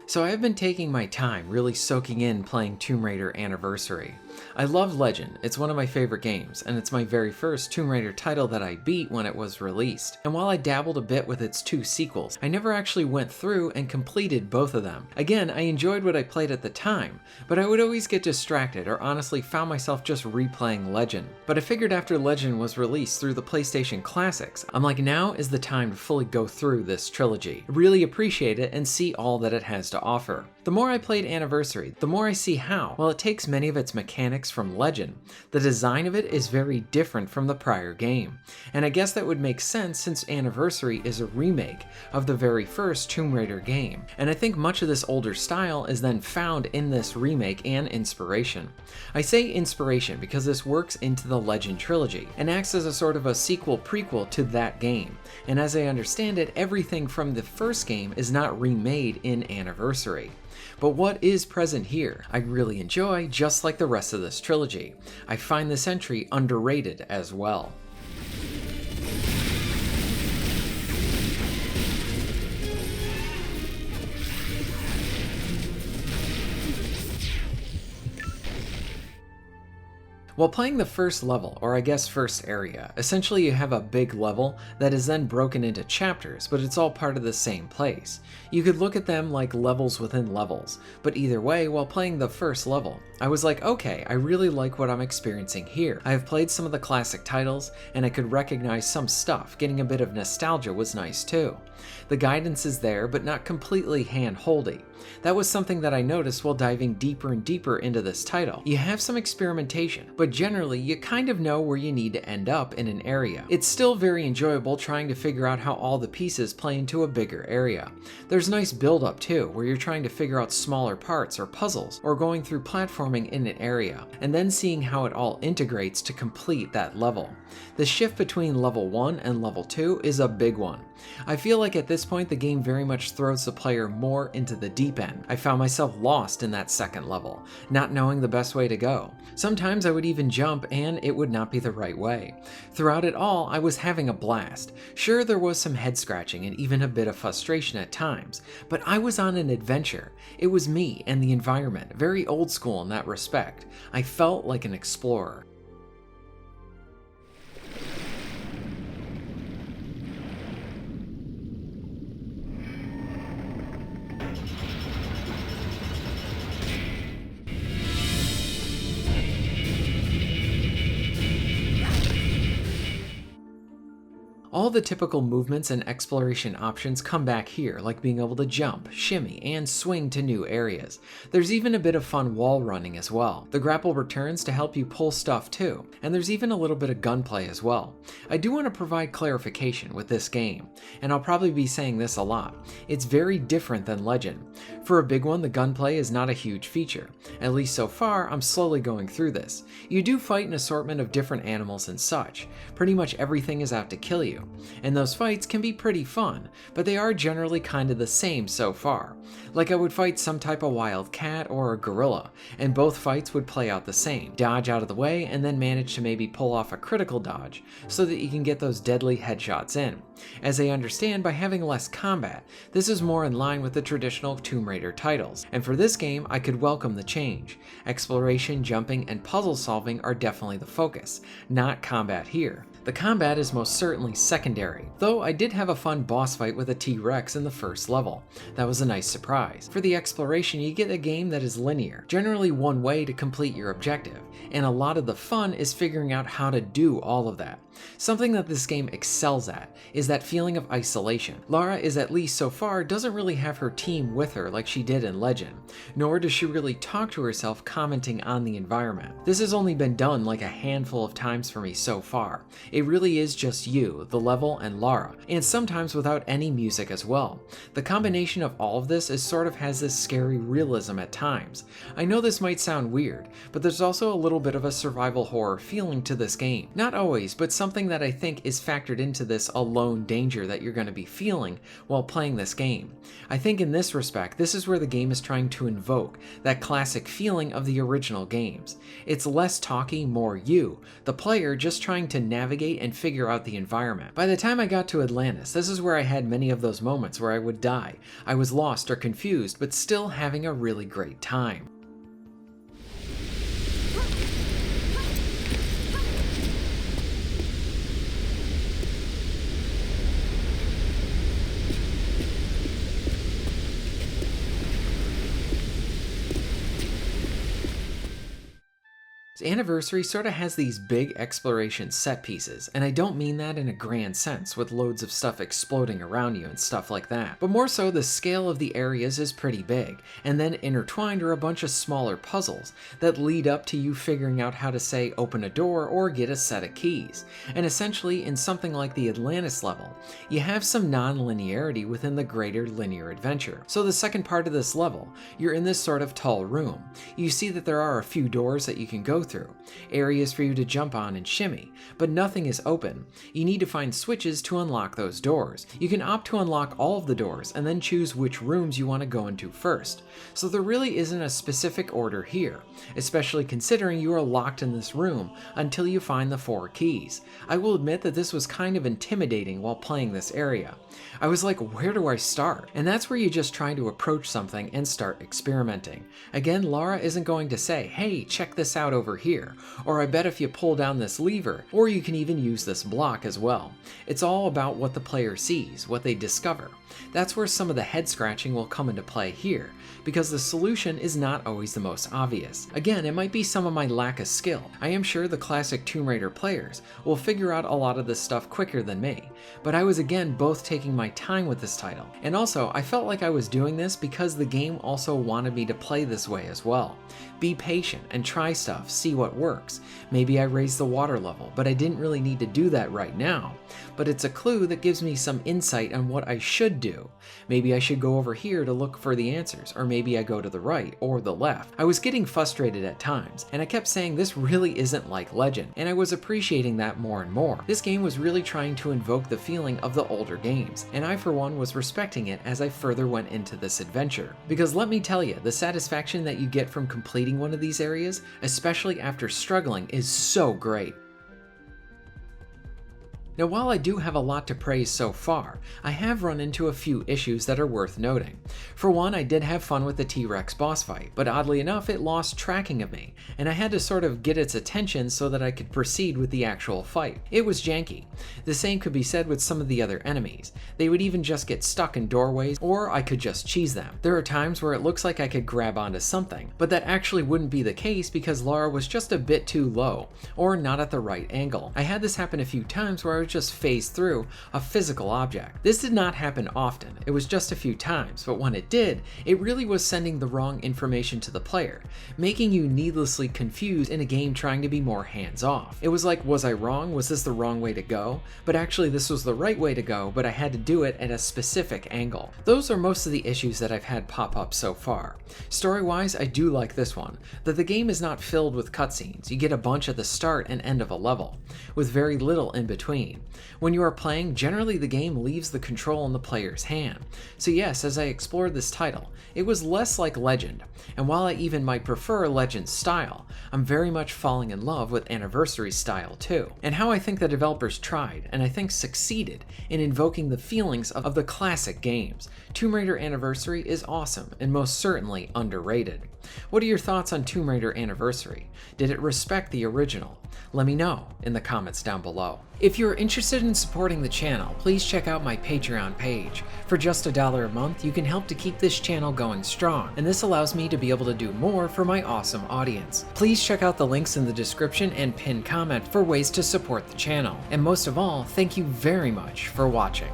So I've been taking my time really soaking in playing Tomb Raider Anniversary. I love Legend, it's one of my favorite games, and it's my very first Tomb Raider title that I beat when it was released. And while I dabbled a bit with its two sequels, I never actually went through and completed both of them. Again, I enjoyed what I played at the time, but I would always get distracted or honestly found myself just replaying Legend. But I figured after Legend was released through the PlayStation Classics, I'm like, now is the time to fully go through this trilogy, really appreciate it and see all that it has to offer. The more I played Anniversary, the more I see how, while it takes many of its mechanics from Legend, the design of it is very different from the prior game. And I guess that would make sense since Anniversary is a remake of the very first Tomb Raider game. And I think much of this older style is then found in this remake and inspiration. I say inspiration because this works into the Legend trilogy and acts as a sort of a sequel prequel to that game. And as I understand it, everything from the first game is not remade in Anniversary. But what is present here, I really enjoy, just like the rest of this trilogy. I find this entry underrated as well. While playing the first level, or I guess first area, essentially you have a big level that is then broken into chapters, but it's all part of the same place. You could look at them like levels within levels, but either way, while playing the first level, I was like, okay, I really like what I'm experiencing here. I have played some of the classic titles, and I could recognize some stuff. Getting a bit of nostalgia was nice too. The guidance is there, but not completely hand-holdy. That was something that I noticed while diving deeper and deeper into this title. You have some experimentation, but generally you kind of know where you need to end up in an area. It's still very enjoyable trying to figure out how all the pieces play into a bigger area. There's nice build-up too, where you're trying to figure out smaller parts or puzzles, or going through platforming in an area, and then seeing how it all integrates to complete that level. The shift between level 1 and level 2 is a big one. I feel like at this point the game very much throws the player more into the deep end. I found myself lost in that second level, not knowing the best way to go. Sometimes I would even jump and it would not be the right way. Throughout it all, I was having a blast. Sure, there was some head scratching and even a bit of frustration at times, but I was on an adventure. It was me and the environment, very old school in that respect. I felt like an explorer. All the typical movements and exploration options come back here, like being able to jump, shimmy, and swing to new areas. There's even a bit of fun wall running as well. The grapple returns to help you pull stuff too, and there's even a little bit of gunplay as well. I do want to provide clarification with this game, and I'll probably be saying this a lot. It's very different than Legend. For a big one, the gunplay is not a huge feature. At least so far, I'm slowly going through this. You do fight an assortment of different animals and such. Pretty much everything is out to kill you. And those fights can be pretty fun, but they are generally kind of the same so far. Like I would fight some type of wild cat or a gorilla, and both fights would play out the same. Dodge out of the way and then manage to maybe pull off a critical dodge so that you can get those deadly headshots in. As I understand, by having less combat, this is more in line with the traditional Tomb Raider titles, and for this game I could welcome the change. Exploration, jumping, and puzzle solving are definitely the focus, not combat here. The combat is most certainly secondary, though I did have a fun boss fight with a T-Rex in the first level. That was a nice surprise. For the exploration, you get a game that is linear, generally one way to complete your objective, and a lot of the fun is figuring out how to do all of that. Something that this game excels at is that feeling of isolation. Lara is, at least so far, doesn't really have her team with her like she did in Legend, nor does she really talk to herself commenting on the environment. This has only been done like a handful of times for me so far. It really is just you, the level, and Lara, and sometimes without any music as well. The combination of all of this is sort of has this scary realism at times. I know this might sound weird, but there's also a little bit of a survival horror feeling to this game. Not always, but sometimes something that I think is factored into this alone danger that you're going to be feeling while playing this game. I think in this respect, this is where the game is trying to invoke that classic feeling of the original games. It's less talky, more you, the player, just trying to navigate and figure out the environment. By the time I got to Atlantis, this is where I had many of those moments where I would die. I was lost or confused, but still having a really great time. Anniversary sort of has these big exploration set pieces, and I don't mean that in a grand sense with loads of stuff exploding around you and stuff like that, but more so the scale of the areas is pretty big, and then intertwined are a bunch of smaller puzzles that lead up to you figuring out how to, say, open a door or get a set of keys. And essentially, in something like the Atlantis level, you have some non-linearity within the greater linear adventure. So the second part of this level, you're in this sort of tall room. You see that there are a few doors that you can go through, areas for you to jump on and shimmy, but nothing is open. You need to find switches to unlock those doors. You can opt to unlock all of the doors and then choose which rooms you want to go into first. So there really isn't a specific order here, especially considering you are locked in this room until you find the 4 keys. I will admit that this was kind of intimidating while playing this area. I was like, where do I start? And that's where you just try to approach something and start experimenting. Again, Lara isn't going to say, hey, check this out over here, or I bet if you pull down this lever, or you can even use this block as well. It's all about what the player sees, what they discover. That's where some of the head scratching will come into play here, because the solution is not always the most obvious. Again, it might be some of my lack of skill. I am sure the classic Tomb Raider players will figure out a lot of this stuff quicker than me, but I was again both taking my time with this title, and also I felt like I was doing this because the game also wanted me to play this way as well. Be patient and try stuff, see what works. Maybe I raised the water level, but I didn't really need to do that right now. But it's a clue that gives me some insight on what I should do. Maybe I should go over here to look for the answers, or maybe I go to the right or the left. I was getting frustrated at times, and I kept saying this really isn't like Legend, and I was appreciating that more and more. This game was really trying to invoke the feeling of the older games, and I for one was respecting it as I further went into this adventure. Because let me tell you, the satisfaction that you get from completing one of these areas, especially after struggling, is so great. Now, while I do have a lot to praise so far, I have run into a few issues that are worth noting. For one, I did have fun with the T-Rex boss fight, but oddly enough, it lost tracking of me, and I had to sort of get its attention so that I could proceed with the actual fight. It was janky. The same could be said with some of the other enemies. They would even just get stuck in doorways, or I could just cheese them. There are times where it looks like I could grab onto something, but that actually wouldn't be the case because Lara was just a bit too low, or not at the right angle. I had this happen a few times where I was just phase through a physical object. This did not happen often, it was just a few times, but when it did, it really was sending the wrong information to the player, making you needlessly confused in a game trying to be more hands-off. It was like, was I wrong? Was this the wrong way to go? But actually this was the right way to go, but I had to do it at a specific angle. Those are most of the issues that I've had pop up so far. Story-wise, I do like this one, that the game is not filled with cutscenes. You get a bunch at the start and end of a level, with very little in between. When you are playing, generally the game leaves the control in the player's hand. So yes, as I explored this title, it was less like Legend, and while I even might prefer Legend's style, I'm very much falling in love with Anniversary's style too, and how I think the developers tried, and I think succeeded, in invoking the feelings of the classic games. Tomb Raider Anniversary is awesome, and most certainly underrated. What are your thoughts on Tomb Raider Anniversary? Did it respect the original? Let me know in the comments down below. If you're interested in supporting the channel, please check out my Patreon page. For just $1 a month, you can help to keep this channel going strong, and this allows me to be able to do more for my awesome audience. Please check out the links in the description and pinned comment for ways to support the channel. And most of all, thank you very much for watching.